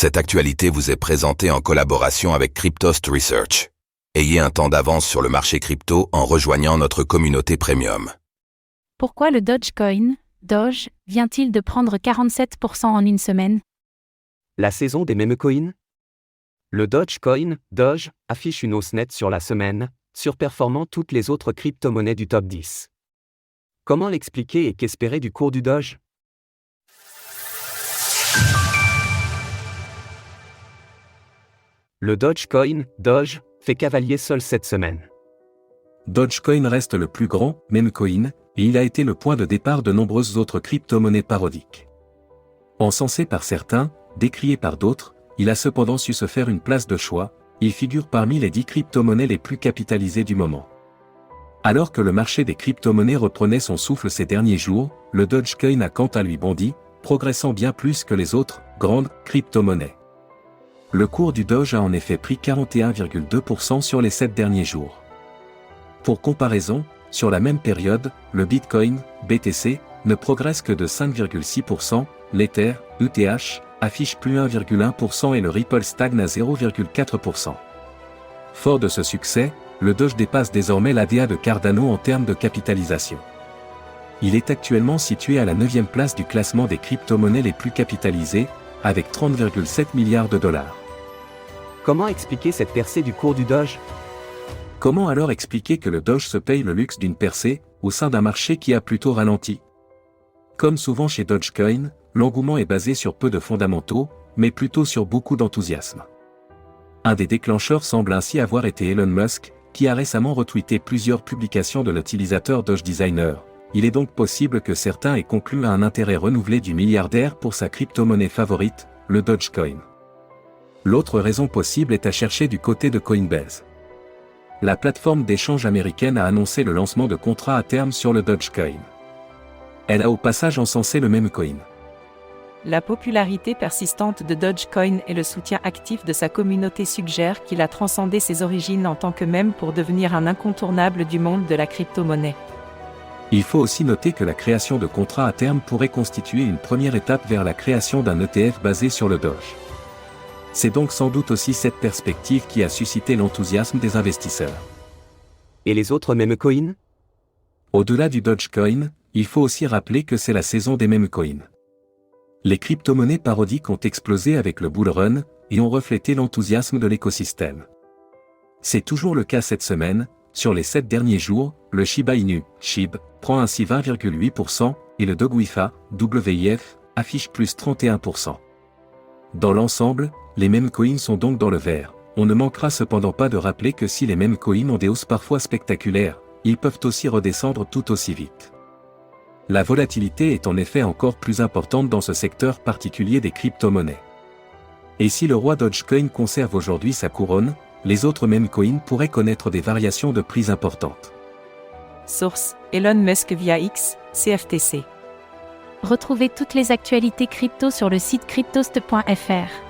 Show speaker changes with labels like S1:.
S1: Cette actualité vous est présentée en collaboration avec Cryptost Research. Ayez un temps d'avance sur le marché crypto en rejoignant notre communauté premium.
S2: Pourquoi le Dogecoin, Doge, vient-il de prendre 47% en une semaine?
S3: La saison des memecoins? Le Dogecoin, Doge, affiche une hausse nette sur la semaine, surperformant toutes les autres crypto-monnaies du top 10. Comment l'expliquer et qu'espérer du cours du Doge? Le Dogecoin, Doge, fait cavalier seul cette semaine.
S4: Dogecoin reste le plus grand memecoin, et il a été le point de départ de nombreuses autres crypto-monnaies parodiques. Encensé par certains, décrié par d'autres, il a cependant su se faire une place de choix, il figure parmi les 10 crypto-monnaies les plus capitalisées du moment. Alors que le marché des crypto-monnaies reprenait son souffle ces derniers jours, le Dogecoin a quant à lui bondi, progressant bien plus que les autres grandes crypto-monnaies. Le cours du Doge a en effet pris 41,2% sur les 7 derniers jours. Pour comparaison, sur la même période, le Bitcoin, BTC, ne progresse que de 5,6%, l'Ether, ETH, affiche plus 1,1% et le Ripple stagne à 0,4%. Fort de ce succès, le Doge dépasse désormais l'ADA de Cardano en termes de capitalisation. Il est actuellement situé à la 9e place du classement des crypto-monnaies les plus capitalisées, avec 30,7 milliards de dollars.
S3: Comment expliquer cette percée du cours du Doge?
S4: Comment alors expliquer que le Doge se paye le luxe d'une percée, au sein d'un marché qui a plutôt ralenti? Comme souvent chez Dogecoin, l'engouement est basé sur peu de fondamentaux, mais plutôt sur beaucoup d'enthousiasme. Un des déclencheurs semble ainsi avoir été Elon Musk, qui a récemment retweeté plusieurs publications de l'utilisateur Doge Designer. Il est donc possible que certains aient conclu à un intérêt renouvelé du milliardaire pour sa crypto-monnaie favorite, le Dogecoin. L'autre raison possible est à chercher du côté de Coinbase. La plateforme d'échange américaine a annoncé le lancement de contrats à terme sur le Dogecoin. Elle a au passage encensé le memecoin.
S5: La popularité persistante de Dogecoin et le soutien actif de sa communauté suggèrent qu'il a transcendé ses origines en tant que mème pour devenir un incontournable du monde de la crypto-monnaie.
S4: Il faut aussi noter que la création de contrats à terme pourrait constituer une première étape vers la création d'un ETF basé sur le Doge. C'est donc sans doute aussi cette perspective qui a suscité l'enthousiasme des investisseurs.
S3: Et les autres memecoins?
S4: Au-delà du Dogecoin, il faut aussi rappeler que c'est la saison des memecoins. Les crypto-monnaies parodiques ont explosé avec le bull run, et ont reflété l'enthousiasme de l'écosystème. C'est toujours le cas cette semaine, sur les 7 derniers jours, le Shiba Inu, SHIB, prend ainsi 20,8%, et le Dogwifa, WIF, affiche plus 31%. Dans l'ensemble, les memecoins sont donc dans le vert. On ne manquera cependant pas de rappeler que si les memecoins ont des hausses parfois spectaculaires, ils peuvent aussi redescendre tout aussi vite. La volatilité est en effet encore plus importante dans ce secteur particulier des crypto-monnaies. Et si le roi Dogecoin conserve aujourd'hui sa couronne, les autres memecoins pourraient connaître des variations de prix importantes.
S5: Source: Elon Musk via X, CFTC.
S2: Retrouvez toutes les actualités crypto sur le site cryptost.fr.